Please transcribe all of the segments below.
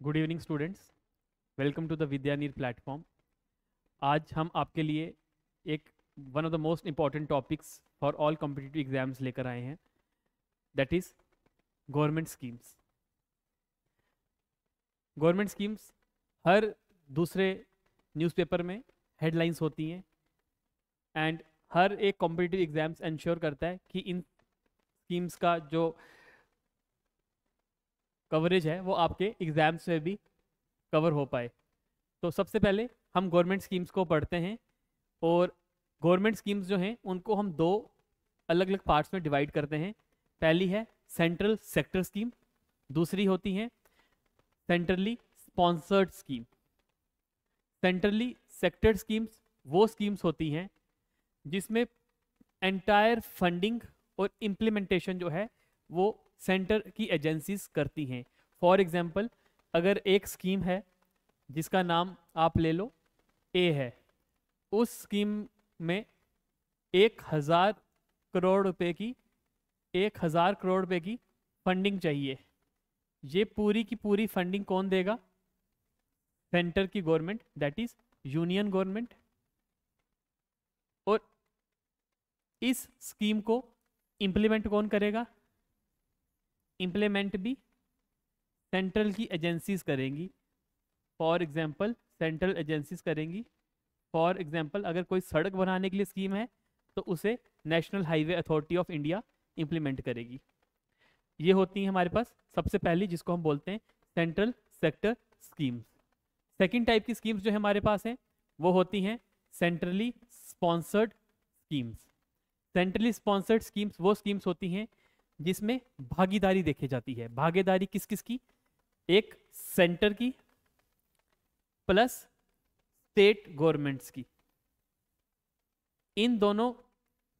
Good evening students, welcome to the Vidyanir platform. आज हम आपके लिए एक one of the most important topics for all competitive exams लेकर आए हैं, that is government schemes. Government schemes हर दूसरे न्यूज़पेपर में हेडलाइंस होती हैं एंड हर एक कॉम्पिटिटिव एग्जाम्स इंश्योर करता है कि इन स्कीम्स का जो कवरेज है वो आपके एग्जाम्स में भी कवर हो पाए। तो सबसे पहले हम गवर्नमेंट स्कीम्स को पढ़ते हैं और गवर्नमेंट स्कीम्स जो हैं उनको हम दो अलग अलग पार्ट्स में डिवाइड करते हैं। पहली है सेंट्रल सेक्टर स्कीम, दूसरी होती है centrally sponsored scheme. Centrally sector schemes वो स्कीम्स होती हैं जिसमें एंटायर फंडिंग और इम्प्लीमेंटेशन जो है वो सेंटर की एजेंसीज करती हैं। फॉर एग्जांपल, अगर एक स्कीम है जिसका नाम आप ले लो ए है, उस स्कीम में 1,000 करोड़ रुपए की फंडिंग चाहिए। ये पूरी की पूरी फंडिंग कौन देगा? सेंटर की government, that is union government. और इस स्कीम को इम्प्लीमेंट कौन करेगा? इम्प्लीमेंट भी सेंट्रल की एजेंसीज करेंगी। फॉर एग्जांपल, सेंट्रल एजेंसीज करेंगी। फॉर एग्जांपल, अगर कोई सड़क बनाने के लिए स्कीम है तो उसे national highway authority of India implement करेगी। ये होती है हमारे पास सबसे पहली, जिसको हम बोलते हैं central sector schemes. Second type की स्कीम्स जो है हमारे पास हैं वो होती हैं centrally sponsored schemes. Centrally sponsored schemes वो स्कीम्स होती हैं जिसमें भागीदारी देखी जाती है। भागीदारी किस किस की? एक सेंटर की प्लस स्टेट गवर्नमेंट्स की। इन दोनों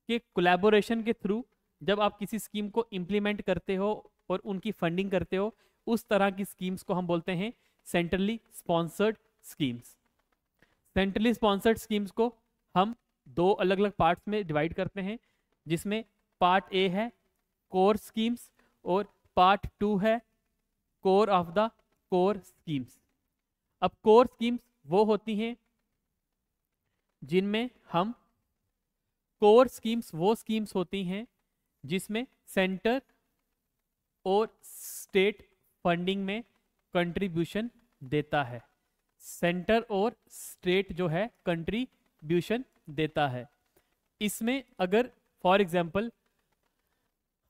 के कोलैबोरेशन के थ्रू जब आप किसी स्कीम को इम्प्लीमेंट करते हो और उनकी फंडिंग करते हो, उस तरह की स्कीम्स को हम बोलते हैं centrally sponsored schemes. Centrally sponsored schemes को हम दो अलग अलग पार्ट्स में डिवाइड करते हैं, जिसमें पार्ट ए है कोर स्कीम्स और पार्ट टू है core of the core schemes. अब कोर स्कीम्स वो होती हैं जिनमें हम कोर स्कीम्स वो स्कीम्स होती हैं जिसमें सेंटर और स्टेट फंडिंग में कंट्रीब्यूशन देता है। सेंटर और स्टेट जो है कंट्रीब्यूशन देता है। इसमें अगर फॉर एग्जांपल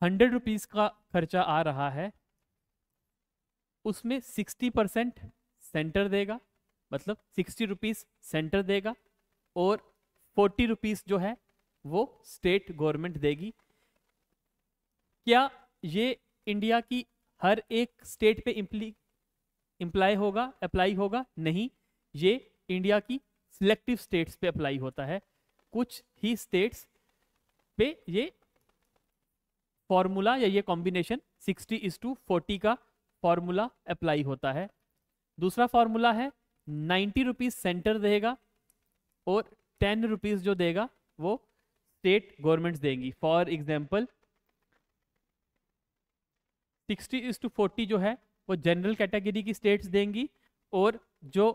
100 रुपीज का खर्चा आ रहा है, उसमें 60% सेंटर देगा, मतलब 60 रुपीज सेंटर देगा और 40 रुपीज जो है वो स्टेट गवर्नमेंट देगी। क्या ये इंडिया की हर एक स्टेट पे अप्लाई होगा? नहीं, ये इंडिया की सिलेक्टिव स्टेट्स पे अप्लाई होता है। कुछ ही स्टेट्स पे ये फॉर्मूला या ये कॉम्बिनेशन 60:40 का फॉर्मूला अप्लाई होता है। दूसरा फॉर्मूला है 90 रुपीज सेंटर देगा और 10 रुपीज जो देगा वो स्टेट गवर्नमेंट्स देंगी। फॉर एग्जाम्पल, 60:40 जो है वो जनरल कैटेगरी की स्टेट्स देंगी और जो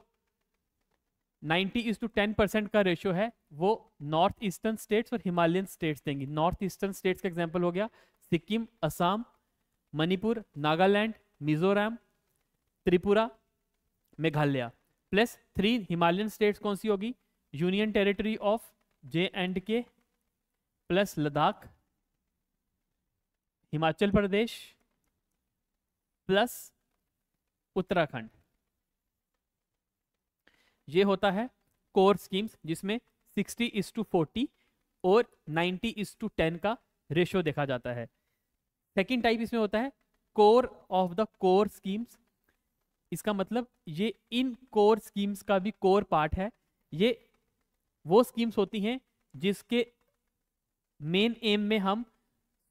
90:10% का रेशियो है वो नॉर्थ ईस्टर्न स्टेट्स और हिमालयन स्टेट्स देंगी। नॉर्थ ईस्टर्न स्टेट्स का एग्जांपल हो गया Sikkim, Assam, Manipur, Nagaland, Mizoram, Tripura, Meghalaya. Plus 3 Himalayan states कौन सी होगी? Union territory of J&K plus Ladakh, Himachal Pradesh plus Uttarakhand. ये होता है कोर स्कीम्स जिसमें 60:40 और 90:10 का रेशियो देखा जाता है। सेकेंड टाइप इसमें होता है core of the core schemes. इसका मतलब ये इन कोर स्कीम्स का भी कोर पार्ट है। ये वो स्कीम्स होती हैं जिसके मेन एम में हम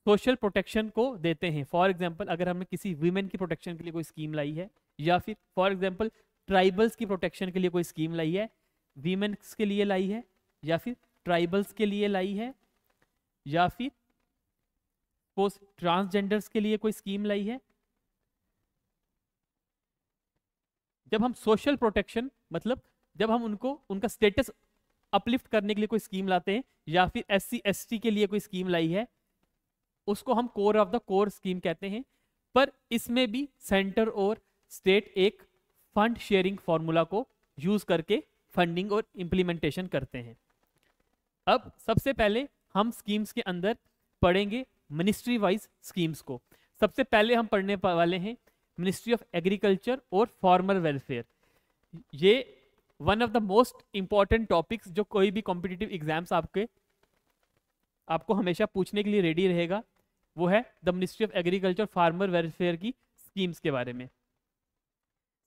सोशल प्रोटेक्शन को देते हैं। फॉर एग्जांपल, अगर हमने किसी वीमेन की प्रोटेक्शन के लिए कोई स्कीम लाई है, या फिर फॉर एग्जांपल ट्राइबल्स की प्रोटेक्शन के लिए कोई स्कीम लाई है, वीमेन्स के लिए लाई है, या फिर ट्राइबल्स के लिए लाई है, या फिर ट्रांसजेंडर्स के लिए कोई स्कीम लाई है, जब हम सोशल प्रोटेक्शन मतलब जब हम उनको उनका स्टेटस अपलिफ्ट करने के लिए कोई स्कीम लाते हैं या फिर SC ST के लिए कोई स्कीम लाई है, उसको हम core of the core scheme कहते हैं। पर इसमें भी सेंटर और स्टेट एक फंड शेयरिंग फॉर्मूला को यूज करके फंडिंग और इम्प्लीमेंटेशन करते हैं। अब सबसे पहले हम स्कीम्स के अंदर पढ़ेंगे मिनिस्ट्री वाइज स्कीम्स को। सबसे पहले हम पढ़ने वाले हैं मिनिस्ट्री ऑफ एग्रीकल्चर और फार्मर वेलफेयर। ये one of the most important topics जो कोई भी कॉम्पिटिटिव एग्जाम्स आपको हमेशा पूछने के लिए रेडी रहेगा, वो है the ministry of agriculture farmer welfare की स्कीम्स के बारे में।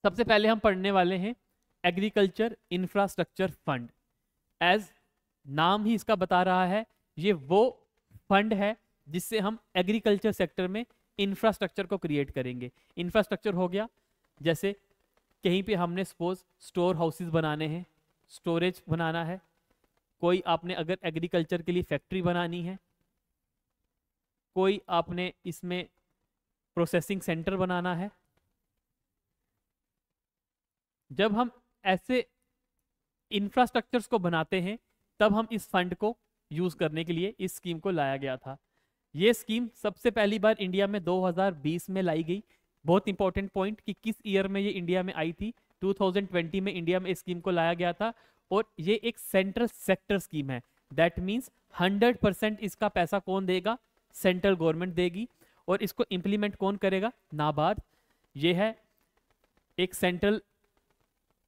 सबसे पहले हम पढ़ने वाले हैं एग्रीकल्चर इंफ्रास्ट्रक्चर फंड। एज नाम ही इसका बता रहा है, ये वो फंड है जिससे हम एग्रीकल्चर सेक्टर में इंफ्रास्ट्रक्चर को क्रिएट करेंगे। इंफ्रास्ट्रक्चर हो गया जैसे कहीं पे हमने सपोज स्टोर हाउसेस बनाने हैं, स्टोरेज बनाना है, कोई आपने अगर एग्रीकल्चर के लिए फैक्ट्री बनानी है, कोई आपने इसमें प्रोसेसिंग सेंटर बनाना है। जब हम ऐसे इंफ्रास्ट्रक्चर्स को बनाते हैं तब हम इस फंड को यूज करने के लिए इस स्कीम को लाया गया था। ये स्कीम सबसे पहली बार इंडिया में 2020 में लाई गई। बहुत इंपॉर्टेंट पॉइंट कि किस ईयर में ये इंडिया में आई थी, 2020 में इंडिया में इस स्कीम को लाया गया था। और ये एक सेंट्रल सेक्टर स्कीम है, दैट मीन्स 100% इसका पैसा कौन देगा, सेंट्रल गवर्नमेंट देगी। और इसको इम्प्लीमेंट कौन करेगा, नाबार्ड। ये है एक सेंट्रल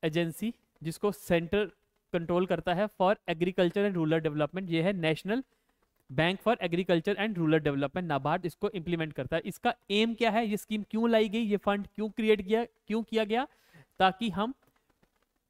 एजेंसी जिसको सेंटर कंट्रोल करता है for agriculture and rural development. ये है national bank for agriculture and rural development, NABARD इसको इंप्लीमेंट करता है। इसका एम क्या है, ये स्कीम क्यों लाई गई, ये फंड क्यों किया गया, ताकि हम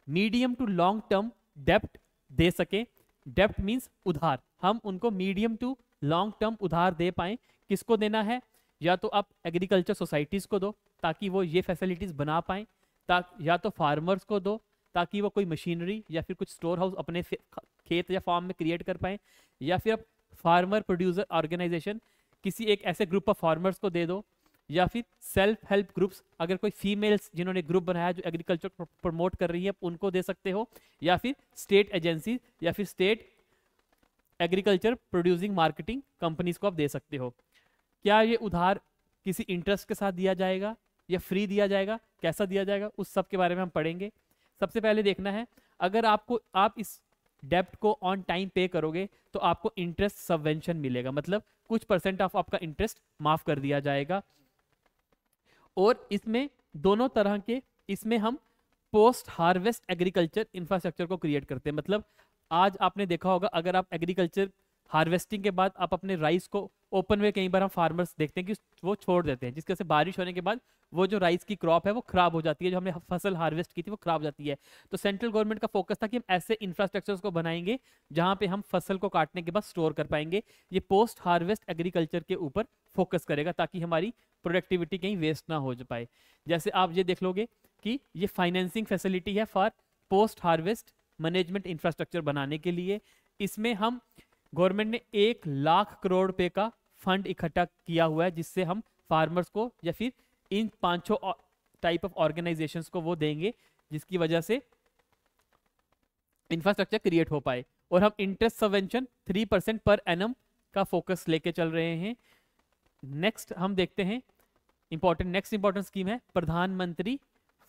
मीडियम टू लॉन्ग टर्म डेप्ट दे सके। डेप्ट मींस उधार, हम उनको मीडियम टू लॉन्ग टर्म उधार दे पाए। किसको देना है, या तो आप एग्रीकल्चर सोसाइटीज को दो ताकि वो ये फैसिलिटीज बना पाए, या तो फार्मर्स को दो ताकि वो कोई मशीनरी या फिर कुछ स्टोर हाउस अपने खेत या फार्म में क्रिएट कर पाए, या फिर आप फार्मर प्रोड्यूसर ऑर्गेनाइजेशन किसी एक ऐसे ग्रुप ऑफ फार्मर्स को दे दो, या फिर सेल्फ हेल्प ग्रुप्स, अगर कोई फीमेल्स जिन्होंने ग्रुप बनाया जो एग्रीकल्चर प्रमोट कर रही है उनको दे सकते हो, या फिर स्टेट एजेंसी या फिर state agriculture producing marketing companies को आप दे सकते हो। क्या ये उधार किसी इंटरेस्ट के साथ दिया जाएगा या फ्री दिया जाएगा, कैसा दिया जाएगा, उस सब के बारे में हम पढ़ेंगे। सबसे पहले देखना है, अगर आप इस डेप्ट को ऑन टाइम पे करोगे तो आपको इंटरेस्ट सबवेंशन मिलेगा, मतलब कुछ % ऑफ आपका इंटरेस्ट माफ कर दिया जाएगा। और इसमें दोनों तरह के, इसमें हम पोस्ट हार्वेस्ट एग्रीकल्चर इंफ्रास्ट्रक्चर को क्रिएट करते हैं। मतलब आज आपने देखा होगा, अगर आप एग्रीकल्चर हार्वेस्टिंग के बाद आप अपने राइस को ओपन में, कई बार हम फार्मर्स देखते हैं कि वो छोड़ देते हैं, जिसकी वजह से बारिश होने के बाद वो जो राइस की क्रॉप है वो खराब हो जाती है, जो हमने फसल हार्वेस्ट की थी वो खराब हो जाती है। तो सेंट्रल गवर्नमेंट का फोकस था कि हम ऐसे इंफ्रास्ट्रक्चर्स को बनाएंगे जहां पे हम फसल को काटने के बाद स्टोर कर पाएंगे। ये पोस्ट हार्वेस्ट एग्रीकल्चर के ऊपर फोकस करेगा ताकि हमारी प्रोडक्टिविटी कहीं वेस्ट ना हो पाए। जैसे आप ये देख लोगे कि ये फाइनेंसिंग फैसिलिटी है for post harvest management infrastructure बनाने के लिए। इसमें हम गवर्नमेंट ने 1 लाख करोड़ रुपए का फंड इकट्ठा किया हुआ है, जिससे हम फार्मर्स को या फिर इन 500 टाइप ऑफ ऑर्गेनाइजेशंस को वो देंगे, जिसकी वजह से इंफ्रास्ट्रक्चर क्रिएट हो पाए। और हम इंटरेस्ट सबवेंशन 3% पर एनम का फोकस लेके चल रहे हैं। नेक्स्ट हम देखते हैं नेक्स्ट इंपॉर्टेंट स्कीम है प्रधानमंत्री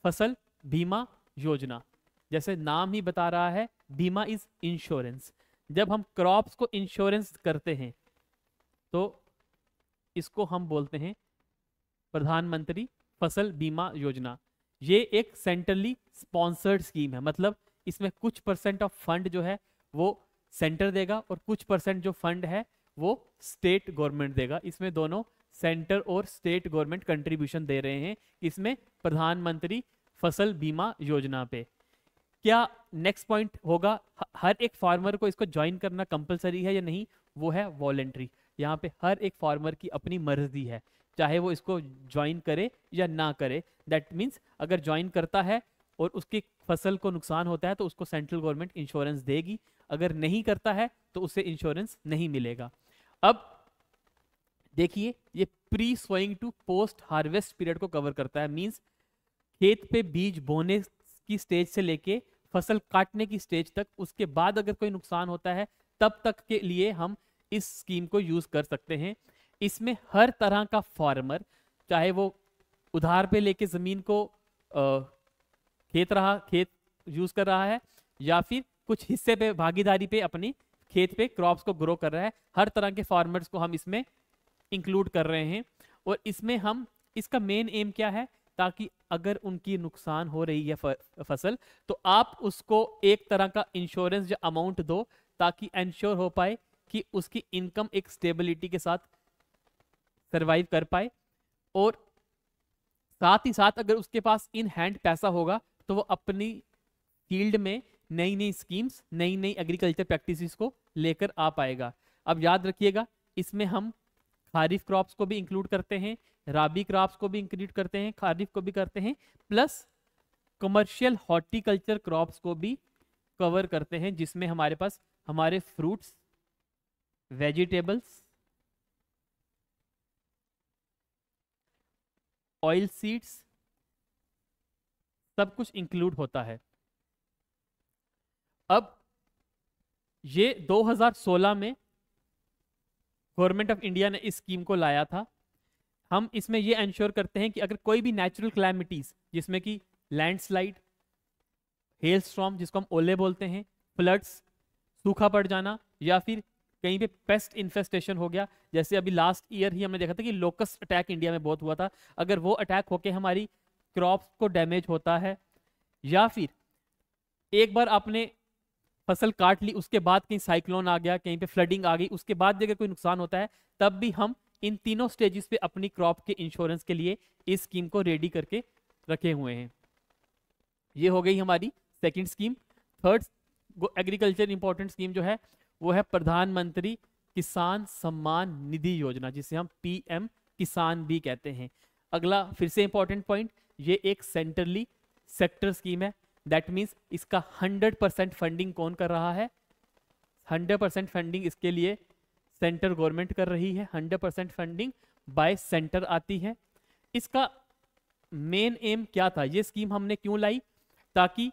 फसल बीमा योजना। जैसे नाम ही बता रहा है, बीमा इज इंश्योरेंस। जब हम क्रॉप्स को इंश्योरेंस करते हैं तो इसको हम बोलते हैं प्रधानमंत्री फसल बीमा योजना। ये एक सेंट्रली स्पॉन्सर्ड स्कीम है, मतलब इसमें कुछ % ऑफ फंड जो है वो सेंटर देगा और कुछ % जो फंड है वो स्टेट गवर्नमेंट देगा। इसमें दोनों सेंटर और स्टेट गवर्नमेंट कंट्रीब्यूशन दे रहे हैं इसमें प्रधानमंत्री फसल बीमा योजना पे। क्या नेक्स्ट पॉइंट होगा, हर एक फार्मर को इसको ज्वाइन करना कंपलसरी है या नहीं, वो है वॉलेंट्री। यहाँ पे हर एक फार्मर की अपनी मर्जी है, चाहे वो इसको ज्वाइन करे या ना करे। दैट मीन्स अगर ज्वाइन करता है और उसकी फसल को नुकसान होता है तो उसको सेंट्रल गवर्नमेंट इंश्योरेंस देगी, अगर नहीं करता है तो उसे इंश्योरेंस नहीं मिलेगा। अब देखिए, ये pre sowing to post harvest period को कवर करता है। मीन्स खेत पे बीज बोने की स्टेज से लेके फसल काटने की स्टेज तक, उसके बाद अगर कोई नुकसान होता है तब तक के लिए हम इस स्कीम को यूज कर सकते हैं। इसमें हर तरह का फार्मर, चाहे वो उधार पे लेके जमीन को खेत यूज कर रहा है, या फिर कुछ हिस्से पे भागीदारी पे अपनी खेत पे क्रॉप्स को ग्रो कर रहा है, हर तरह के फार्मर्स को हम इसमें इंक्लूड कर रहे हैं। और इसमें हम, इसका मेन एम क्या है, ताकि अगर उनकी नुकसान हो रही है फसल, तो आप उसको एक तरह का इंश्योरेंस या अमाउंट दो, ताकि इंश्योर हो पाए कि उसकी इनकम एक स्टेबिलिटी के साथ सरवाइव कर पाए। और साथ ही साथ अगर उसके पास इन हैंड पैसा होगा तो वो अपनी फील्ड में नई नई स्कीम्स, नई नई एग्रीकल्चर प्रैक्टिसेस को लेकर आ पाएगा। अब याद रखिएगा, इसमें हम खारिफ क्रॉप्स को भी इंक्लूड करते हैं, राबी क्रॉप्स को भी इंक्लूड करते हैं, खारिफ को भी करते हैं, प्लस कमर्शियल हॉर्टिकल्चर क्रॉप्स को भी कवर करते हैं, जिसमें हमारे पास हमारे फ्रूट्स, वेजिटेबल्स, ऑयल सीड्स, सब कुछ इंक्लूड होता है। अब ये 2016 में गवर्नमेंट ऑफ इंडिया ने इस स्कीम को लाया था। हम इसमें ये इंश्योर करते हैं कि अगर कोई भी नेचुरल क्लैमिटीज, जिसमें कि लैंडस्लाइड, हेल स्टॉर्म जिसको हम ओले बोलते हैं, फ्लड्स, सूखा पड़ जाना, या फिर कहीं पे पेस्ट इन्फेस्टेशन हो गया, जैसे अभी लास्ट ईयर ही हमने देखा था कि लोकस्ट अटैक इंडिया में बहुत हुआ था, अगर वो अटैक होके हमारी क्रॉप्स को डैमेज होता है, या फिर एक बार आपने फसल काट ली, उसके बाद कहीं साइक्लोन आ गया, कहीं पे फ्लडिंग आ गई, उसके बाद अगर कोई नुकसान होता है, तब भी हम इन तीनों स्टेजेस पे अपनी क्रॉप के इंश्योरेंस के लिए इस स्कीम को रेडी करके रखे हुए हैं। ये हो गई हमारी second scheme. Third agriculture important scheme जो है वो है प्रधानमंत्री किसान सम्मान निधि योजना, जिसे हम पीएम किसान भी कहते हैं। अगला फिर से इंपॉर्टेंट पॉइंट, ये एक सेंट्रली सेक्टर स्कीम है। दैट मीन्स इसका 100% फंडिंग कौन कर रहा है? 100% फंडिंग इसके लिए सेंट्रल गवर्नमेंट कर रही है। 100% फंडिंग बाय सेंटर आती है। इसका मेन एम क्या था? ये स्कीम हमने क्यों लाई? ताकि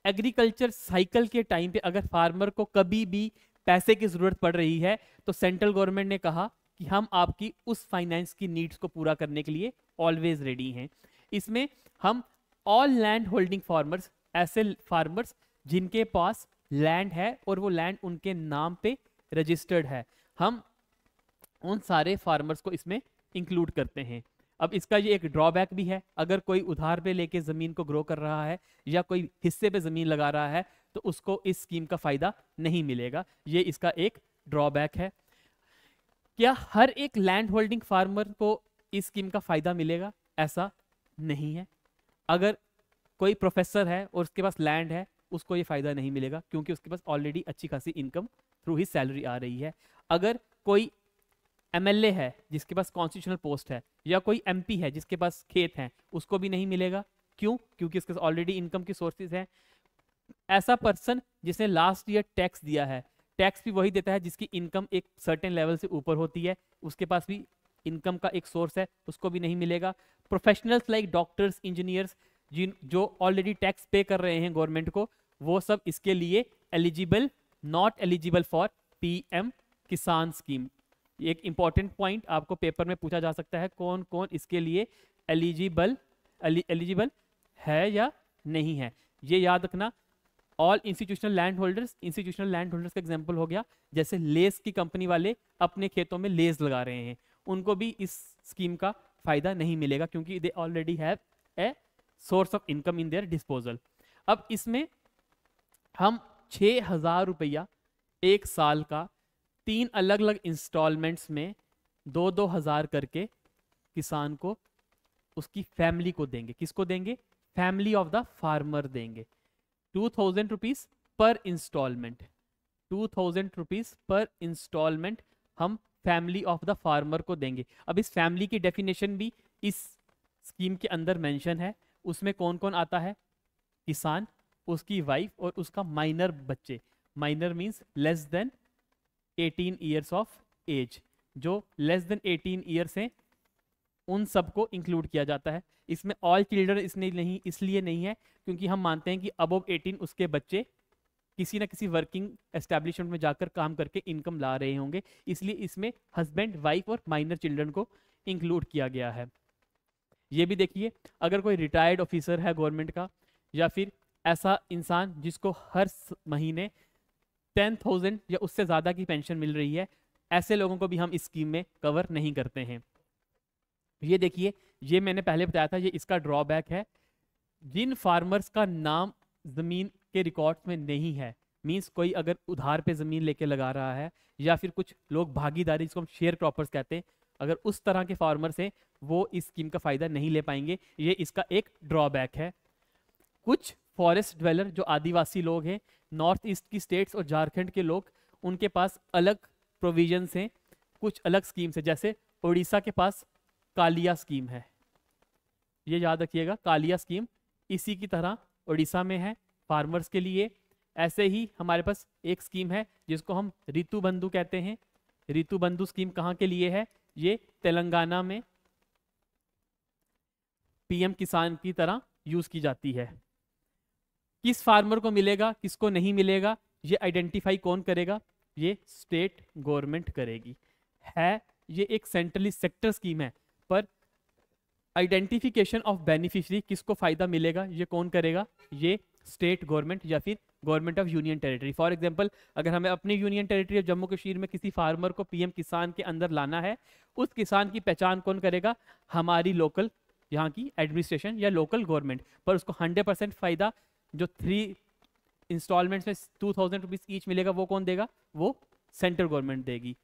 एग्रीकल्चर साइकिल के टाइम पे अगर फार्मर को कभी भी पैसे की जरूरत पड़ रही है तो सेंट्रल गवर्नमेंट ने कहा कि हम आपकी उस फाइनेंस की नीड्स को पूरा करने के लिए ऑलवेज रेडी हैं। इसमें हम ऑल लैंड होल्डिंग फार्मर्स, ऐसे फार्मर्स जिनके पास लैंड है और वो लैंड उनके नाम पे रजिस्टर्ड है, हम उन सारे फार्मर्स को इसमें इंक्लूड करते हैं। अब इसका ये एक ड्रॉबैक भी है, अगर कोई उधार पे लेके जमीन को ग्रो कर रहा है या कोई हिस्से पे जमीन लगा रहा है तो उसको इस स्कीम का फायदा नहीं मिलेगा। ये इसका एक ड्रॉबैक है। क्या हर एक लैंड होल्डिंग फार्मर को इस स्कीम का फायदा मिलेगा? ऐसा नहीं है। अगर कोई प्रोफेसर है और उसके पास लैंड है, उसको ये फायदा नहीं मिलेगा, क्योंकि उसके पास ऑलरेडी अच्छी खासी इनकम थ्रू ही सैलरी आ रही है। अगर कोई एमएलए है जिसके पास कॉन्स्टिट्यूशनल पोस्ट है, या कोई एमपी है जिसके पास खेत है, उसको भी नहीं मिलेगा। क्यों? क्योंकि उसके पास ऑलरेडी इनकम की सोर्सेज है। ऐसा पर्सन जिसने लास्ट ईयर टैक्स दिया है, टैक्स भी वही देता है जिसकी इनकम एक सर्टेन लेवल से ऊपर होती है, उसके पास भी इनकम का एक सोर्स है, उसको भी नहीं मिलेगा। प्रोफेशनल्स लाइक डॉक्टर्स, इंजीनियर्स, जिन जो ऑलरेडी टैक्स पे कर रहे हैं गवर्नमेंट को, वो सब इसके लिए eligible, not eligible for PM किसान स्कीम। एक इंपॉर्टेंट पॉइंट आपको पेपर में पूछा जा सकता है, कौन कौन इसके लिए एलिजिबल है या नहीं है। ये याद रखना। All institutional land holders, institutional land holders का एग्जांपल हो गया, जैसे लेस की कंपनी वाले अपने खेतों में लेस लगा रहे हैं, उनको भी इस स्कीम का फायदा नहीं मिलेगा, क्योंकि they already have a source of income in their disposal. अब इसमें हम 6,000 रुपया एक साल का 3 अलग अलग इंस्टॉलमेंट्स में 2-2 हज़ार करके किसान को, उसकी फैमिली को देंगे। किसको देंगे? फैमिली ऑफ द फार्मर देंगे। 2,000 rupees per installment, 2,000 rupees per installment हम फैमिली ऑफ द फार्मर को देंगे। अब इस फैमिली की डेफिनेशन भी इस स्कीम के अंदर मेंशन है। उसमें कौन कौन आता है? किसान, उसकी वाइफ और उसका माइनर बच्चे। Minor means less than 18 years of age, जो लेस देन 18 ईयर्स हैं उन सबको इंक्लूड किया जाता है। इसमें ऑल चिल्ड्रन इसलिए नहीं है क्योंकि हम मानते हैं कि अबव 18 उसके बच्चे किसी ना किसी वर्किंग एस्टेब्लिशमेंट में जाकर काम करके इनकम ला रहे होंगे, इसलिए इसमें हस्बैंड, वाइफ और माइनर चिल्ड्रन को इंक्लूड किया गया है। ये भी देखिए, अगर कोई रिटायर्ड ऑफिसर है गवर्नमेंट का, या फिर ऐसा इंसान जिसको हर महीने 10,000 या उससे ज़्यादा की पेंशन मिल रही है, ऐसे लोगों को भी हम इस स्कीम में कवर नहीं करते हैं। ये देखिए, ये मैंने पहले बताया था, ये इसका ड्रॉबैक है। जिन फार्मर्स का नाम ज़मीन के रिकॉर्ड्स में नहीं है, मींस कोई अगर उधार पे ज़मीन लेके लगा रहा है, या फिर कुछ लोग भागीदारी, जिसको हम शेयर क्रॉपर्स कहते हैं, अगर उस तरह के फार्मर्स हैं, वो इस स्कीम का फ़ायदा नहीं ले पाएंगे। ये इसका एक ड्रॉबैक है। कुछ फॉरेस्ट ड्वेलर जो आदिवासी लोग हैं, नॉर्थ ईस्ट की स्टेट्स और झारखंड के लोग, उनके पास अलग प्रोविजंस हैं, कुछ अलग स्कीम्स है। जैसे उड़ीसा के पास कालिया स्कीम है, ये याद रखिएगा, कालिया स्कीम इसी की तरह उड़ीसा में है फार्मर्स के लिए। ऐसे ही हमारे पास एक स्कीम है जिसको हम ऋतु बंधु कहते हैं। ऋतु बंधु स्कीम कहाँ के लिए है? ये तेलंगाना में पीएम किसान की तरह यूज की जाती है। किस फार्मर को मिलेगा, किसको नहीं मिलेगा, ये आइडेंटिफाई कौन करेगा? ये स्टेट गवर्नमेंट करेगी। है ये एक सेंट्रली सेक्टर स्कीम है, पर आइडेंटिफिकेशन ऑफ बेनिफिशियरी, किसको फायदा मिलेगा, ये कौन करेगा? ये स्टेट गवर्नमेंट या फिर government of union territory. For example, अगर हमें अपनी यूनियन टेरिटरी जम्मू कश्मीर में किसी फार्मर को पीएम किसान के अंदर लाना है, उस किसान की पहचान कौन करेगा? हमारी लोकल यहाँ की एडमिनिस्ट्रेशन या लोकल गवर्नमेंट। पर उसको 100% फायदा जो 3 इंस्टॉलमेंट्स में 2,000 रुपीज ईच मिलेगा, वो कौन देगा? वो सेंट्रल गवर्नमेंट देगी।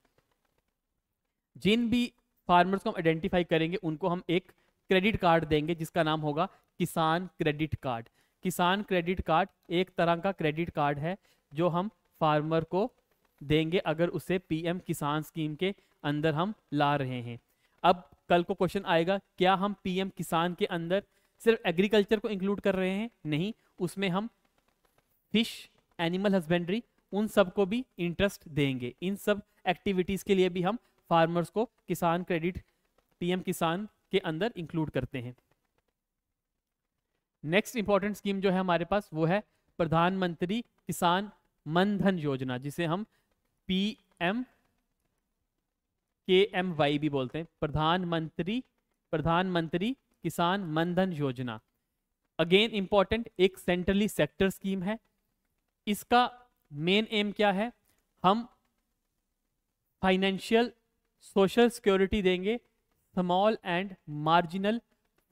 जिन भी फार्मर्स को हम आइडेंटिफाई करेंगे, उनको हम एक क्रेडिट कार्ड देंगे जिसका नाम होगा किसान क्रेडिट कार्ड। किसान क्रेडिट कार्ड एक तरह का क्रेडिट कार्ड है जो हम फार्मर को देंगे अगर उसे पीएम किसान स्कीम के अंदर हम ला रहे हैं। अब कल को क्वेश्चन आएगा, क्या हम पीएम किसान के अंदर सिर्फ एग्रीकल्चर को इंक्लूड कर रहे हैं? नहीं, उसमें हम फिश, एनिमल हस्बेंड्री, उन सब को भी इंटरेस्ट देंगे। इन सब एक्टिविटीज के लिए भी हम फार्मर्स को किसान क्रेडिट पीएम किसान के अंदर इंक्लूड करते हैं। नेक्स्ट इंपॉर्टेंट स्कीम जो है हमारे पास, वो है प्रधानमंत्री किसान मन धन योजना, जिसे हम PMKMY भी बोलते हैं, प्रधानमंत्री किसान मन धन योजना। अगेन इंपॉर्टेंट, एक सेंट्रली सेक्टर स्कीम है। इसका मेन एम क्या है? हम फाइनेंशियल सोशल सिक्योरिटी देंगे स्मॉल एंड मार्जिनल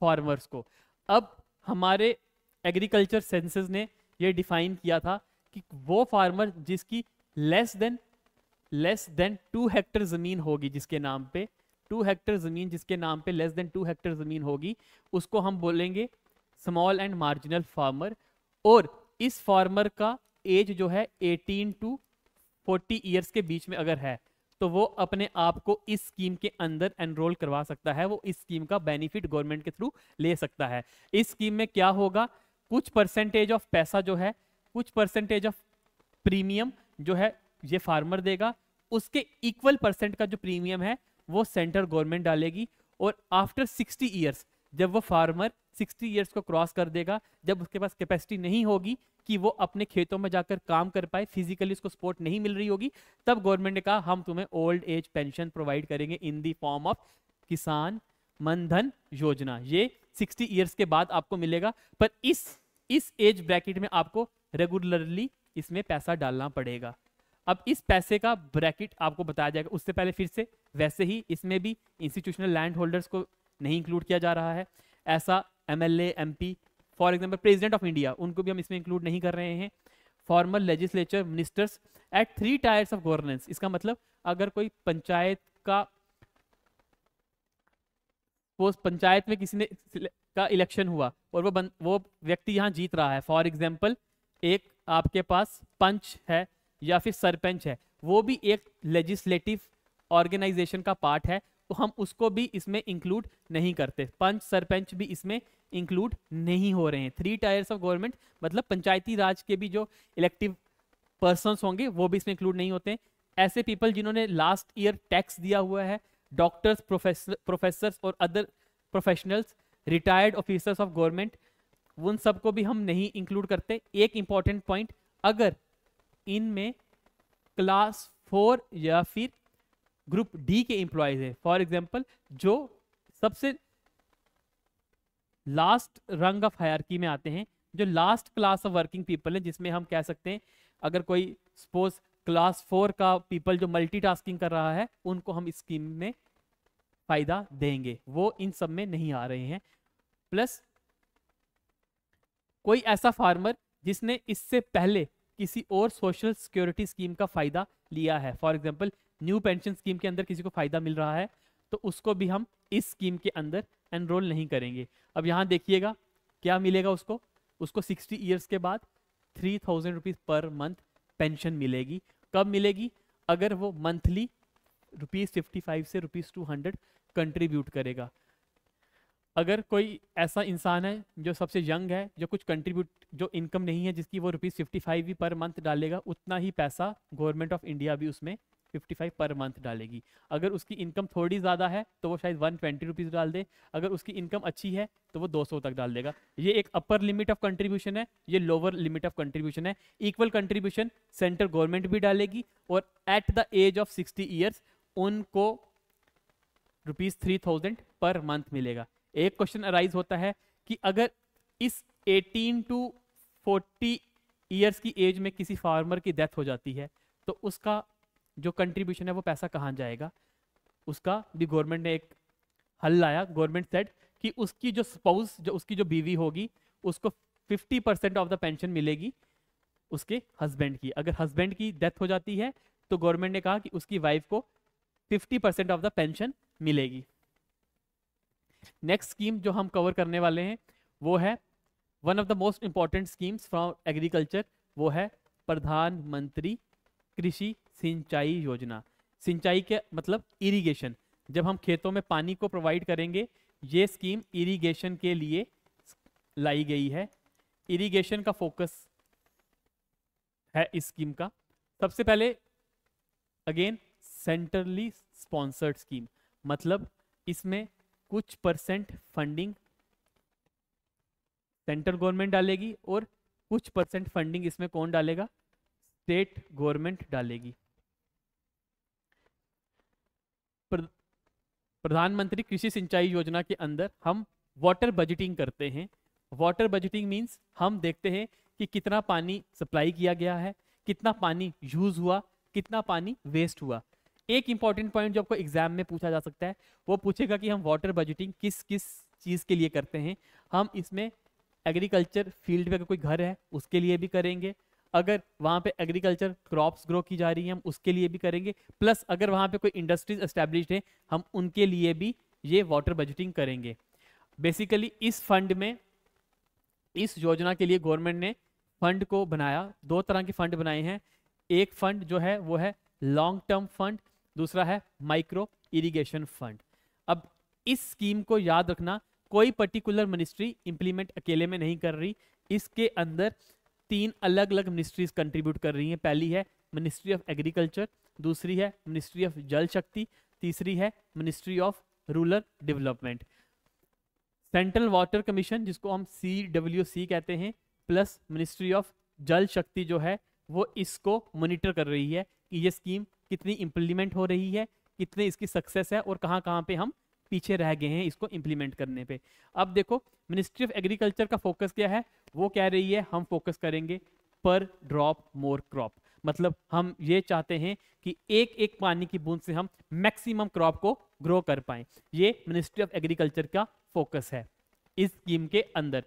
फार्मर्स को। अब हमारे एग्रीकल्चर सेंसस ने ये डिफाइन किया था कि वो फार्मर जिसकी लेस देन 2 हेक्टेयर जमीन होगी, जिसके नाम पे 2 हेक्टेयर जमीन, जिसके नाम पे लेस देन 2 हेक्टेयर जमीन होगी, उसको हम बोलेंगे स्मॉल एंड मार्जिनल फार्मर। और इस फार्मर का एज जो है 18 to 40 ईयर्स के बीच में अगर है, तो वो अपने आप को इस स्कीम के अंदर एनरोल करवा सकता है। वो इस स्कीम का बेनिफिट गवर्नमेंट के थ्रू ले सकता है। इस स्कीम में क्या होगा? कुछ परसेंटेज ऑफ पैसा जो है, कुछ परसेंटेज ऑफ प्रीमियम जो है ये फार्मर देगा, उसके इक्वल परसेंट का जो प्रीमियम है वो सेंट्रल गवर्नमेंट डालेगी। और आफ्टर 60 ईयर्स, जब वो फार्मर 60 ईयर्स को क्रॉस कर देगा, जब उसके पास कैपेसिटी नहीं होगी कि वो अपने खेतों में जाकर काम कर पाए, फिजिकली उसको सपोर्ट नहीं मिल रही होगी, तब गवर्नमेंट ने कहा हम तुम्हें ओल्ड एज पेंशन प्रोवाइड करेंगे इन दी फॉर्म ऑफ किसान मन धन योजना। ये 60 ईयर्स के बाद आपको मिलेगा, पर इस एज ब्रैकेट में आपको रेगुलरली इसमें पैसा डालना पड़ेगा। अब इस पैसे का ब्रैकेट आपको बताया जाएगा। उससे पहले फिर से वैसे ही इसमें भी इंस्टीट्यूशनल लैंड होल्डर्स को नहीं इंक्लूड किया जा रहा है। ऐसा MLA, MP, for example president of India, उनको भी हम इसमें इंक्लूड नहीं कर रहे हैं। Former legislature ministers at 3 tiers of governance. इसका मतलब अगर कोई पंचायत में किसी ने का इलेक्शन हुआ और वो व्यक्ति यहाँ जीत रहा है, फॉर एग्जाम्पल एक आपके पास पंच है या फिर सरपंच है, वो भी एक लेजिस्लेटिव ऑर्गेनाइजेशन का पार्ट है, तो हम उसको भी इसमें इंक्लूड नहीं करते। पंच सरपंच भी इसमें इंक्लूड नहीं हो रहे हैं। 3 टायर्स ऑफ गवर्नमेंट मतलब पंचायती राज के भी जो इलेक्टिव पर्सन्स होंगे वो भी इसमें इंक्लूड नहीं होते। ऐसे पीपल जिन्होंने लास्ट ईयर टैक्स दिया हुआ है, डॉक्टर्स, प्रोफेसर्स और other professionals, retired officers of government, उन सबको भी हम नहीं इंक्लूड करते। एक इंपॉर्टेंट पॉइंट, अगर इनमें क्लास 4 या फिर ग्रुप डी के एम्प्लॉयज है, फॉर एग्जांपल जो सबसे लास्ट रंग ऑफ हायरार्की में आते हैं, जो last class of working people है, जिसमें हम कह सकते हैं अगर कोई सपोज क्लास 4 का पीपल जो मल्टीटास्किंग कर रहा है, उनको हम इस स्कीम में फायदा देंगे, वो इन सब में नहीं आ रहे हैं। प्लस कोई ऐसा फार्मर जिसने इससे पहले किसी और सोशल सिक्योरिटी स्कीम का फायदा लिया है, for example new pension scheme के अंदर किसी को फायदा मिल रहा है, तो उसको भी हम इस स्कीम के अंदर एनरोल नहीं करेंगे। अब यहाँ देखिएगा क्या मिलेगा उसको, उसको 60 ईयर्स के बाद 3000 रुपीज पर मंथ पेंशन मिलेगी। कब मिलेगी? अगर वो मंथली ₹55 से ₹200 कंट्रीब्यूट करेगा। अगर कोई ऐसा इंसान है जो सबसे यंग है, जो कुछ कंट्रीब्यूट, जो इनकम नहीं है जिसकी, वो ₹55 भी पर मंथ डालेगा, उतना ही पैसा गवर्नमेंट ऑफ इंडिया भी उसमें 55 पर मंथ डालेगी। अगर उसकी इनकम थोड़ी ज़्यादा है तो वो शायद 120 रुपीज़ डाल दे, अगर उसकी इनकम अच्छी है तो वो 200 तक डाल देगा। ये एक अपर लिमिट ऑफ कंट्रीब्यूशन है, ये लोअर लिमिट ऑफ कंट्रीब्यूशन है। इक्वल कंट्रीब्यूशन सेंट्रल गवर्नमेंट भी डालेगी, और at the age of 60 years उनको ₹3000 पर मंथ मिलेगा। एक क्वेश्चन अराइज होता है कि अगर इस 18 टू 40 ईयर्स की एज में किसी फार्मर की डेथ हो जाती है, तो उसका जो कंट्रीब्यूशन है वो पैसा कहाँ जाएगा? उसका भी गवर्नमेंट ने एक हल लाया। गवर्नमेंट सेड कि उसकी जो स्पाउस, जो उसकी जो बीवी होगी, उसको 50% ऑफ द पेंशन मिलेगी उसके हस्बैंड की। अगर हस्बैंड की डेथ हो जाती है तो गवर्नमेंट ने कहा कि उसकी वाइफ को 50% ऑफ द पेंशन मिलेगी। नेक्स्ट स्कीम जो हम कवर करने वाले हैं वो है one of the most important schemes from agriculture, वो है प्रधानमंत्री कृषि सिंचाई योजना। सिंचाई के मतलब इरिगेशन। जब हम खेतों में पानी को प्रोवाइड करेंगे, ये स्कीम इरिगेशन के लिए लाई गई है। इरिगेशन का फोकस है इस स्कीम का। सबसे पहले अगेन सेंट्रली स्पॉन्सर्ड स्कीम, मतलब इसमें कुछ परसेंट फंडिंग सेंट्रल गवर्नमेंट डालेगी और कुछ परसेंट फंडिंग इसमें कौन डालेगा? स्टेट गवर्नमेंट डालेगी। प्रधानमंत्री कृषि सिंचाई योजना के अंदर हम वाटर बजटिंग करते हैं। वाटर बजटिंग मींस हम देखते हैं कि कितना पानी सप्लाई किया गया है, कितना पानी यूज हुआ, कितना पानी वेस्ट हुआ। एक इंपॉर्टेंट पॉइंट जो आपको एग्जाम में पूछा जा सकता है, वो पूछेगा कि हम वाटर बजटिंग किस किस चीज़ के लिए करते हैं। हम इसमें एग्रीकल्चर फील्ड में अगर कोई घर है उसके लिए भी करेंगे, अगर वहाँ पे एग्रीकल्चर क्रॉप्स ग्रो की जा रही हैं हम उसके लिए भी करेंगे, प्लस अगर वहाँ पे कोई इंडस्ट्रीज एस्टेब्लिश्ड है हम उनके लिए भी ये वाटर बजटिंग करेंगे। बेसिकली इस फंड में, इस योजना के लिए गवर्नमेंट ने फंड को बनाया, दो तरह के फंड बनाए हैं। एक फंड जो है वो है लॉन्ग टर्म फंड, दूसरा है माइक्रो इरिगेशन फंड। अब इस स्कीम को याद रखना, कोई पर्टिकुलर मिनिस्ट्री इंप्लीमेंट अकेले में नहीं कर रही, इसके अंदर 3 अलग अलग मिनिस्ट्रीज कंट्रीब्यूट कर रही हैं। पहली है मिनिस्ट्री ऑफ एग्रीकल्चर, दूसरी है मिनिस्ट्री ऑफ जल शक्ति, तीसरी है ministry of rural development. Central water commission जिसको हम CWC कहते हैं, प्लस मिनिस्ट्री ऑफ जल शक्ति जो है वो इसको मॉनिटर कर रही है कि ये स्कीम कितनी इम्प्लीमेंट हो रही है, कितनी इसकी सक्सेस है और कहाँ कहाँ पे हम पीछे रह गए हैं इसको इम्प्लीमेंट करने पे। अब देखो मिनिस्ट्री ऑफ एग्रीकल्चर का फोकस क्या है, वो कह रही है हम फोकस करेंगे पर ड्रॉप मोर क्रॉप, मतलब हम ये चाहते हैं कि एक एक पानी की बूंद से हम मैक्सिमम क्रॉप को ग्रो कर पाएं। ये मिनिस्ट्री ऑफ एग्रीकल्चर का फोकस है इस स्कीम के अंदर।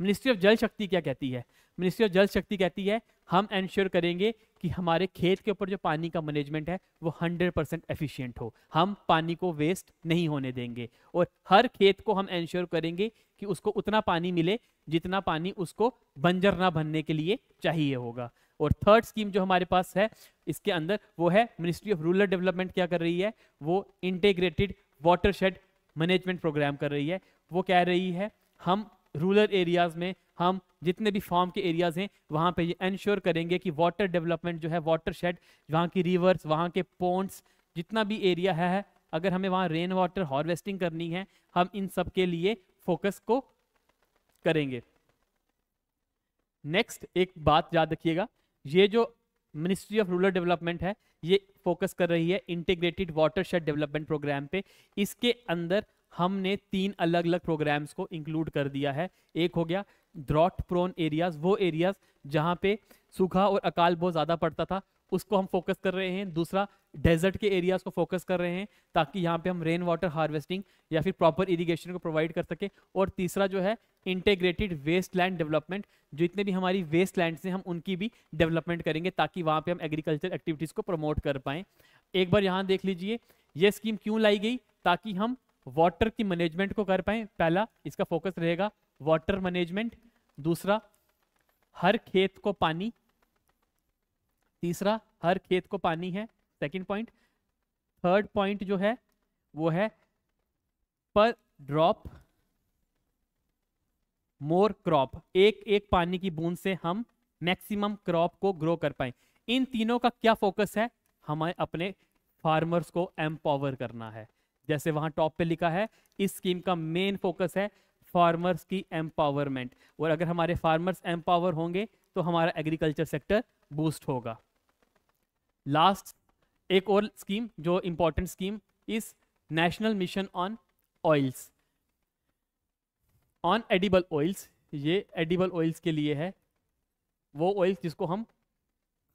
मिनिस्ट्री ऑफ जल शक्ति क्या कहती है? मिनिस्ट्री ऑफ जल शक्ति कहती है हम एंश्योर करेंगे कि हमारे खेत के ऊपर जो पानी का मैनेजमेंट है वो 100% एफिशिएंट हो, हम पानी को वेस्ट नहीं होने देंगे और हर खेत को हम एंश्योर करेंगे कि उसको उतना पानी मिले जितना पानी उसको बंजर ना बनने के लिए चाहिए होगा। और थर्ड स्कीम जो हमारे पास है इसके अंदर वो है मिनिस्ट्री ऑफ रूरल डेवलपमेंट। क्या कर रही है? वो इंटीग्रेटेड वाटरशेड मैनेजमेंट प्रोग्राम कर रही है। वो कह रही है हम रूरल एरियाज में, हम जितने भी फार्म के एरियाज हैं वहाँ पे ये एंश्योर करेंगे कि वाटर डेवलपमेंट जो है, वाटरशेड, वहाँ की रिवर्स, वहाँ के पॉन्ड्स, जितना भी एरिया है अगर हमें वहाँ रेन वाटर हार्वेस्टिंग करनी है, हम इन सब के लिए फोकस को करेंगे। नेक्स्ट एक बात याद रखिएगा, ये जो मिनिस्ट्री ऑफ रूरल डेवलपमेंट है ये फोकस कर रही है इंटीग्रेटेड वाटरशेड डेवलपमेंट प्रोग्राम पे। इसके अंदर हमने 3 अलग अलग प्रोग्राम्स को इंक्लूड कर दिया है। एक हो गया ड्रॉट प्रोन एरियाज, वो एरियाज जहाँ पे सूखा और अकाल बहुत ज़्यादा पड़ता था, उसको हम फोकस कर रहे हैं। दूसरा डेजर्ट के एरियाज को फोकस कर रहे हैं ताकि यहाँ पे हम रेन वाटर हार्वेस्टिंग या फिर प्रॉपर इरिगेशन को प्रोवाइड कर सके। और तीसरा जो है इंटीग्रेटेड वेस्ट लैंड डेवलपमेंट, जितने भी हमारी वेस्ट लैंड हैं हम उनकी भी डेवलपमेंट करेंगे ताकि वहाँ पे हम एग्रीकल्चर एक्टिविटीज़ को प्रमोट कर पाएँ। एक बार यहाँ देख लीजिए ये स्कीम क्यों लाई गई, ताकि हम वाटर की मैनेजमेंट को कर पाएँ। पहला इसका फोकस रहेगा वाटर मैनेजमेंट, दूसरा हर खेत को पानी, तीसरा हर खेत को पानी है सेकंड पॉइंट। थर्ड पॉइंट जो है वो है पर ड्रॉप मोर क्रॉप, एक एक पानी की बूंद से हम मैक्सिमम क्रॉप को ग्रो कर पाए। इन तीनों का क्या फोकस है, हमें अपने फार्मर्स को एम्पावर करना है। जैसे वहां टॉप पे लिखा है इस स्कीम का मेन फोकस है फार्मर्स की एम्पावरमेंट, और अगर हमारे फार्मर्स एम्पावर होंगे तो हमारा एग्रीकल्चर सेक्टर बूस्ट होगा। लास्ट एक और स्कीम जो इंपॉर्टेंट स्कीम इस national mission on oils, on edible oils. ये एडिबल ऑयल्स के लिए है, वो ऑयल्स जिसको हम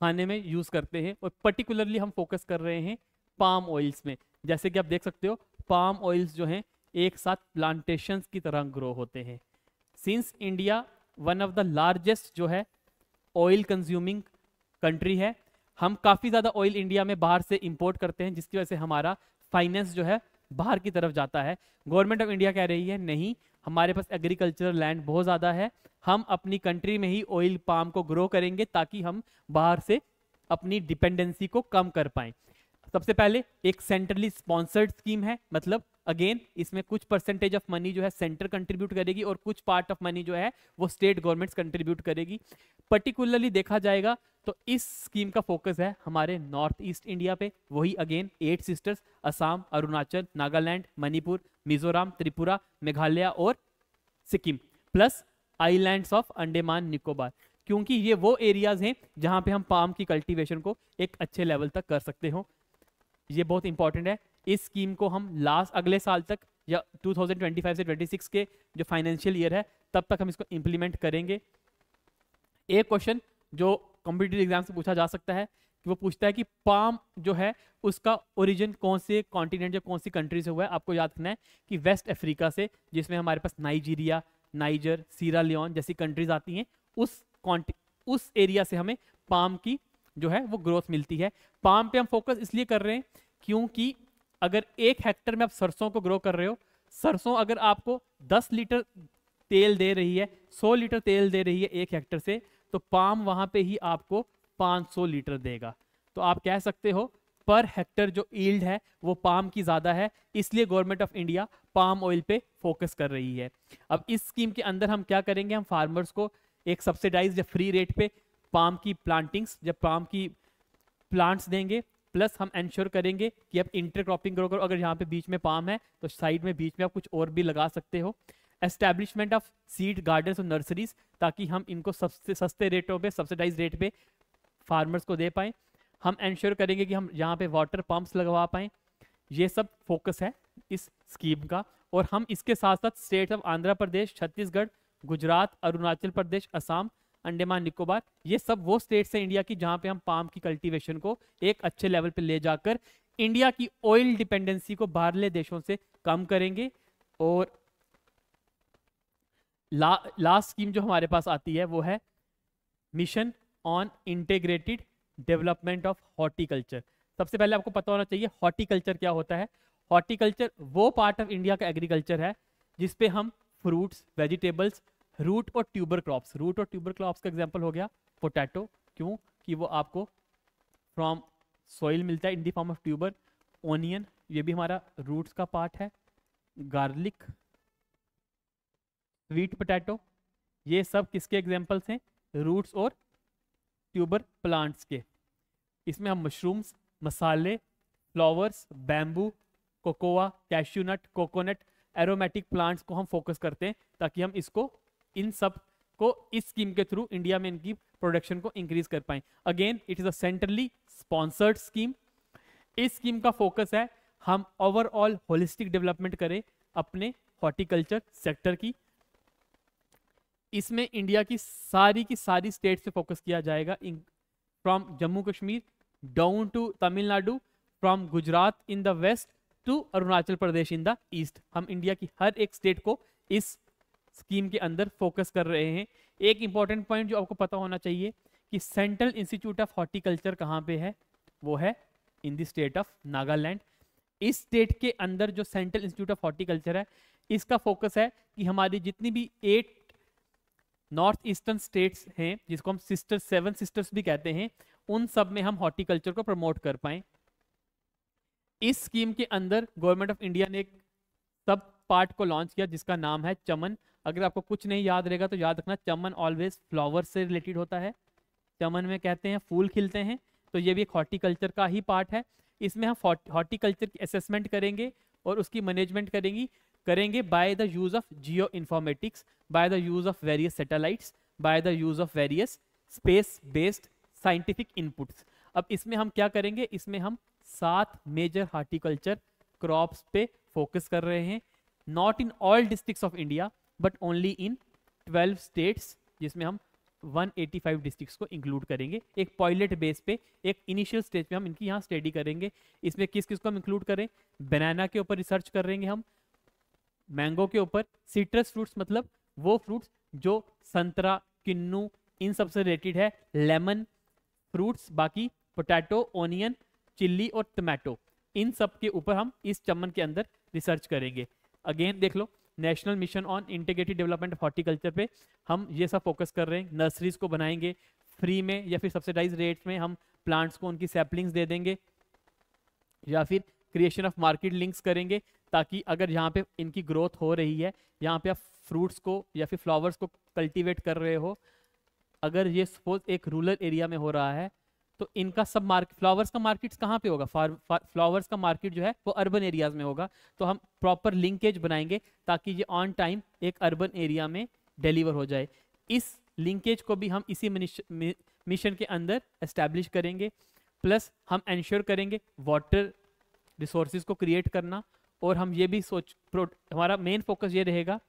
खाने में यूज करते हैं, और पर्टिकुलरली हम फोकस कर रहे हैं पाम ऑयल्स में। जैसे कि आप देख सकते हो पाम ऑयल्स जो हैं एक साथ प्लांटेशंस की तरह ग्रो होते हैं। Since India one of the largest जो है ऑयल कंज्यूमिंग कंट्री है, हम काफ़ी ज़्यादा ऑयल इंडिया में बाहर से इंपोर्ट करते हैं, जिसकी वजह से हमारा फाइनेंस जो है बाहर की तरफ जाता है। गवर्नमेंट ऑफ इंडिया कह रही है नहीं, हमारे पास एग्रीकल्चरल लैंड बहुत ज़्यादा है, हम अपनी कंट्री में ही ऑयल पाम को ग्रो करेंगे ताकि हम बाहर से अपनी डिपेंडेंसी को कम कर पाएं। सबसे पहले एक सेंट्रली स्पॉन्सर्ड स्कीम है, मतलब अगेन इसमें कुछ परसेंटेज ऑफ मनी जो है सेंटर कंट्रीब्यूट करेगी और कुछ पार्ट ऑफ मनी जो है वो स्टेट गवर्नमेंट्स कंट्रीब्यूट करेगी। पर्टिकुलरली देखा जाएगा तो इस स्कीम का फोकस है हमारे नॉर्थ ईस्ट इंडिया पे, वही अगेन 8 सिस्टर्स असम, अरुणाचल, नागालैंड, मणिपुर, मिजोरम, त्रिपुरा, मेघालय और Sikkim, plus islands of Andaman Nicobar, क्योंकि ये वो एरियाज हैं जहां पे हम पाम की कल्टीवेशन को एक अच्छे लेवल तक कर सकते हो। ये बहुत इंपॉर्टेंट है। इस स्कीम को हम अगले साल तक या 2025 से 26 के जो फाइनेंशियल ईयर है तब तक हम इसको इंप्लीमेंट करेंगे। एक क्वेश्चन जो कॉम्पिटिटिव एग्जाम से पूछा जा सकता है कि वो पूछता है कि पाम जो है उसका ओरिजिन कौन से कॉन्टिनेंट या कौन सी कंट्री से हुआ है। आपको याद रखना है कि वेस्ट अफ्रीका से, जिसमें हमारे पास नाइजीरिया, नाइजर, सीरा लियोन जैसी कंट्रीज आती हैं, उस एरिया से हमें पाम की जो है वो ग्रोथ मिलती है। पाम पे हम फोकस इसलिए कर रहे हैं क्योंकि अगर 1 हेक्टर में आप सरसों को ग्रो कर रहे हो, सरसों अगर आपको 10 लीटर तेल दे रही है, 100 लीटर तेल दे रही है 1 हेक्टर से, तो पाम वहां पे ही आपको 500 लीटर देगा। तो आप कह सकते हो पर हेक्टर जो ईल्ड है वो पाम की ज्यादा है, इसलिए government of India palm oil पे फोकस कर रही है। अब इस स्कीम के अंदर हम क्या करेंगे, हम फार्मर्स को एक सब्सिडाइज या फ्री रेट पे पाम की प्लांटिंग्स या पाम की प्लांट्स देंगे, प्लस हम इंश्योर करेंगे कि आप इंटरक्रॉपिंग ग्रो करो। अगर यहाँ पे बीच में पाम है तो साइड में बीच में आप कुछ और भी लगा सकते हो। एस्टैब्लिशमेंट ऑफ सीड गार्डन्स और नर्सरीज, ताकि हम इनको सस्ते रेटों पे, सब्सिडाइज रेट पे फार्मर्स को दे पाएँ। हम इंश्योर करेंगे कि हम यहाँ पे वाटर पंप्स लगवा पाएँ। ये सब फोकस है इस स्कीम का। और हम इसके साथ साथ स्टेट ऑफ आंध्र प्रदेश, छत्तीसगढ़, गुजरात, अरुणाचल प्रदेश, असम, अंडमान निकोबार, ये सब वो स्टेट्स हैं इंडिया की जहां पे हम पाम की कल्टीवेशन को एक अच्छे लेवल पे ले जाकर इंडिया की ऑयल डिपेंडेंसी को बाहरले देशों से कम करेंगे। और लास्ट स्कीम जो हमारे पास आती है वो है mission on integrated development of horticulture. सबसे पहले आपको पता होना चाहिए हॉर्टिकल्चर क्या होता है। हॉर्टिकल्चर वो पार्ट ऑफ इंडिया का एग्रीकल्चर है जिसपे हम फ्रूट्स, वेजिटेबल्स, रूट और ट्यूबर क्रॉप्स, रूट और ट्यूबर क्रॉप्स का एग्जांपल हो गया पोटैटो, क्यों कि वो आपको फ्रॉम सॉइल मिलता है in the form of tuber. Onion, ये भी हमारा रूट्स का पार्ट है। गार्लिक, स्वीट पोटैटो, ये सब किसके एग्जांपल्स हैं, रूट्स और ट्यूबर प्लांट्स के। इसमें हम मशरूम्स, मसाले, flowers, bamboo, cocoa, cashew nut, coconut, aromatic plants को हम फोकस करते हैं, ताकि हम इसको इन सब को इस स्कीम के थ्रू इंडिया में इनकी प्रोडक्शन को इंक्रीज कर पाएं। Again it is a centrally sponsored scheme. इस स्कीम का फोकस है हम ओवरऑल होलिस्टिक डेवलपमेंट करें अपने हॉर्टिकल्चर सेक्टर की। इसमें इंडिया की सारी स्टेट से फोकस किया जाएगा, from Jammu Kashmir down to Tamil Nadu, from Gujarat in the west to Arunachal Pradesh in the east. हम इंडिया की हर एक स्टेट को इस स्कीम के अंदर फोकस कर रहे हैं। एक इंपॉर्टेंट पॉइंट जो आपको पता होना चाहिए कि सेंट्रल इंस्टीट्यूट ऑफ हॉर्टिकल्चर कहाँ पे है, वो है in the state of Nagaland. इस स्टेट के अंदर जो सेंट्रल इंस्टीट्यूट ऑफ हॉर्टिकल्चर है, इसका फोकस है कि हमारी जितनी भी 8 नॉर्थ ईस्टर्न स्टेट्स हैं, जिसको हम सिस्टर्स 7 सिस्टर्स भी कहते हैं, उन सब में हम हॉर्टिकल्चर को प्रमोट कर पाएं। इस स्कीम के अंदर गवर्नमेंट ऑफ इंडिया ने एक सब पार्ट को लॉन्च किया जिसका नाम है चमन। अगर आपको कुछ नहीं याद रहेगा तो याद रखना, चमन ऑलवेज फ्लावर से रिलेटेड होता है। चमन में कहते हैं फूल खिलते हैं, तो ये भी एक हॉर्टिकल्चर का ही पार्ट है। इसमें हम हॉर्टिकल्चर की असेसमेंट करेंगे और उसकी मैनेजमेंट करेंगे by the use of geo informatics, by the use of various satellites, by the use of various space based scientific inputs. अब इसमें हम क्या करेंगे, इसमें हम 7 मेजर हॉर्टिकल्चर क्रॉप्स पे फोकस कर रहे हैं, not in all districts of India but only in 12 states, जिसमें हम 185 डिस्ट्रिक्ट्स को इंक्लूड करेंगे। एक पायलट बेस पे, एक इनिशियल स्टेज पे हम इनकी यहाँ स्टडी करेंगे। इसमें किस किस को हम इंक्लूड करें, बनाना के ऊपर रिसर्च करेंगे हम, मैंगो के ऊपर, सिट्रस फ्रूट्स मतलब वो फ्रूट्स जो संतरा, किन्नू इन सब से रिलेटेड है, लेमन फ्रूट्स, बाकी पोटैटो, ओनियन, चिल्ली और टमाटो, इन सब के ऊपर हम इस चमन के अंदर रिसर्च करेंगे। अगेन देख लो, national mission on integrated development of horticulture पे हम ये सब फोकस कर रहे हैं। नर्सरीज को बनाएंगे फ्री में या फिर सब्सिडाइज रेट्स में, हम प्लांट्स को उनकी सैपलिंग्स दे देंगे, या फिर क्रिएशन ऑफ मार्केट लिंक्स करेंगे, ताकि अगर यहाँ पे इनकी ग्रोथ हो रही है, यहाँ पे आप फ्रूट्स को या फिर फ्लावर्स को कल्टीवेट कर रहे हो, अगर ये सपोज एक रूरल एरिया में हो रहा है, तो इनका सब मार्केट, फ्लावर्स का मार्केट कहाँ पे होगा, फ्लावर्स का मार्केट जो है वो अर्बन एरियाज में होगा। तो हम प्रॉपर लिंकेज बनाएंगे ताकि ये ऑन टाइम एक अर्बन एरिया में डिलीवर हो जाए। इस लिंकेज को भी हम इसी मिशन के अंदर एस्टैब्लिश करेंगे। प्लस हम इंश्योर करेंगे वाटर रिसोर्सेज को क्रिएट करना, और हम ये भी हमारा मेन फोकस ये रहेगा,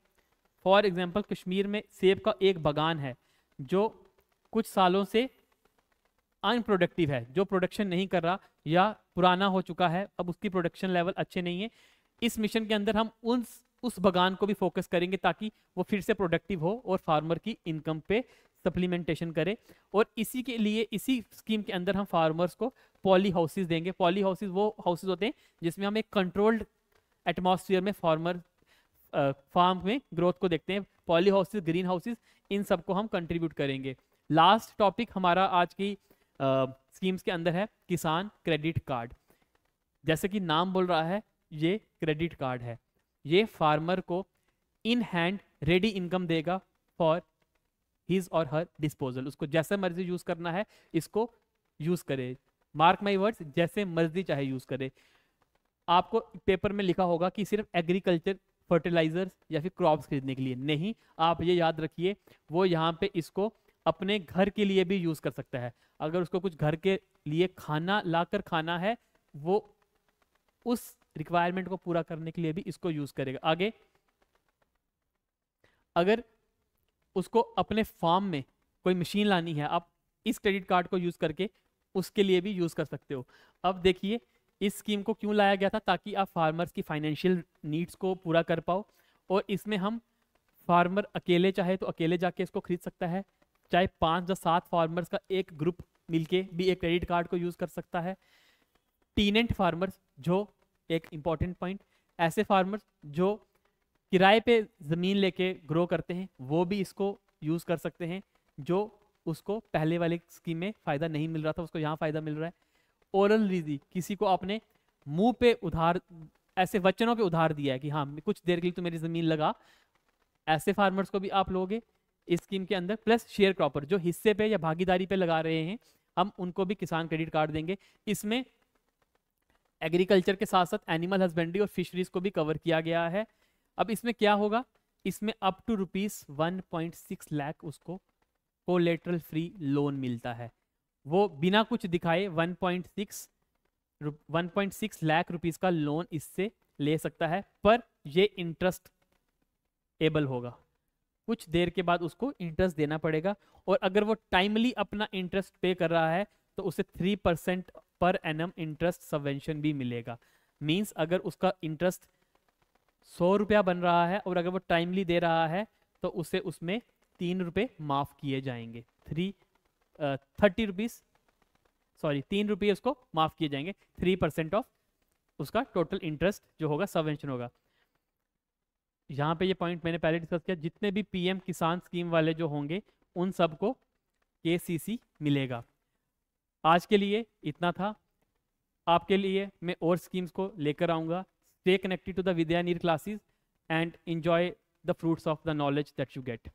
फॉर एग्जांपल कश्मीर में सेब का एक बागान है जो कुछ सालों से अनप्रोडक्टिव है, जो प्रोडक्शन नहीं कर रहा या पुराना हो चुका है, अब उसकी प्रोडक्शन लेवल अच्छे नहीं है। इस मिशन के अंदर हम उस बागान को भी फोकस करेंगे ताकि वो फिर से प्रोडक्टिव हो और फार्मर की इनकम पे सप्लीमेंटेशन करे। और इसी के लिए इसी स्कीम के अंदर हम फार्मर्स को पॉली हाउसेज देंगे। पॉली हाउसेज वो हाउसेज होते हैं जिसमें हम एक कंट्रोल्ड एटमॉस्फेयर में फार्म में ग्रोथ को देखते हैं। पॉली हाउसेज, ग्रीन हाउसेज, इन सबको हम कंट्रीब्यूट करेंगे। लास्ट टॉपिक हमारा आज की स्कीम्स के अंदर है किसान क्रेडिट कार्ड। जैसे कि नाम बोल रहा है, ये क्रेडिट कार्ड है, ये फार्मर को इन हैंड रेडी इनकम देगा फॉर हिज और हर डिस्पोजल। उसको जैसे मर्जी यूज करना है इसको यूज करे, मार्क माई वर्ड्स, जैसे मर्जी चाहे यूज करे। आपको पेपर में लिखा होगा कि सिर्फ एग्रीकल्चर फर्टिलाइजर्स या फिर क्रॉप्स खरीदने के लिए नहीं, आप ये याद रखिए वो यहाँ पे इसको अपने घर के लिए भी यूज कर सकता है। अगर उसको कुछ घर के लिए खाना लाकर खाना है, वो उस रिक्वायरमेंट को पूरा करने के लिए भी इसको यूज करेगा। आगे अगर उसको अपने फार्म में कोई मशीन लानी है, आप इस क्रेडिट कार्ड को यूज करके उसके लिए भी यूज कर सकते हो। अब देखिए इस स्कीम को क्यों लाया गया था, ताकि आप फार्मर्स की फाइनेंशियल नीड्स को पूरा कर पाओ। और इसमें हम फार्मर अकेले चाहे तो अकेले जाके इसको खरीद सकता है, चाहे 5 या 7 फार्मर्स का एक ग्रुप मिलके भी एक क्रेडिट कार्ड को यूज कर सकता है। टीनेंट फार्मर्स, जो एक इंपॉर्टेंट पॉइंट, ऐसे फार्मर्स जो किराए पे ज़मीन लेके ग्रो करते हैं, वो भी इसको यूज़ कर सकते हैं। जो उसको पहले वाले स्कीम में फ़ायदा नहीं मिल रहा था, उसको यहाँ फ़ायदा मिल रहा है। ओरल रीजी, किसी को आपने मुंह पे उधार, ऐसे वचनों पे उधार दिया है कि हाँ कुछ देर के लिए तो मेरी ज़मीन लगा, ऐसे फार्मर्स को भी आप लोगे इस स्कीम के अंदर। प्लस शेयर क्रॉपर, जो हिस्से पे या भागीदारी पे लगा रहे हैं, हम उनको भी किसान क्रेडिट कार्ड देंगे। इसमें एग्रीकल्चर के साथ साथ एनिमल हस्बेंड्री और फिशरीज को भी कवर किया गया है। अब इसमें क्या होगा, इसमें अप टू ₹1.6 लाख उसको कोलेटरल फ्री लोन मिलता है। वो बिना कुछ दिखाए 1.6 लाख रुपीस का लोन इससे ले सकता है, पर ये इंटरेस्ट एबल होगा। कुछ देर के बाद उसको इंटरेस्ट देना पड़ेगा, और अगर वो टाइमली अपना इंटरेस्ट पे कर रहा है तो उसे 3% पर एनम इंटरेस्ट सबवेंशन भी मिलेगा। मींस अगर उसका इंटरेस्ट 100 रुपया बन रहा है और अगर वो टाइमली दे रहा है तो उसे उसमें 3 रुपये माफ किए जाएंगे। 3 रुपये उसको माफ किए जाएंगे। 3% ऑफ उसका टोटल इंटरेस्ट जो होगा सबवेंशन होगा। यहाँ पे ये पॉइंट मैंने पहले डिस्कस किया, जितने भी पीएम किसान स्कीम वाले जो होंगे उन सबको केसीसी मिलेगा। आज के लिए इतना था। आपके लिए मैं और स्कीम्स को लेकर आऊँगा। स्टे कनेक्टेड टू द विद्या नीर classes and enjoy the fruits of the knowledge that you get.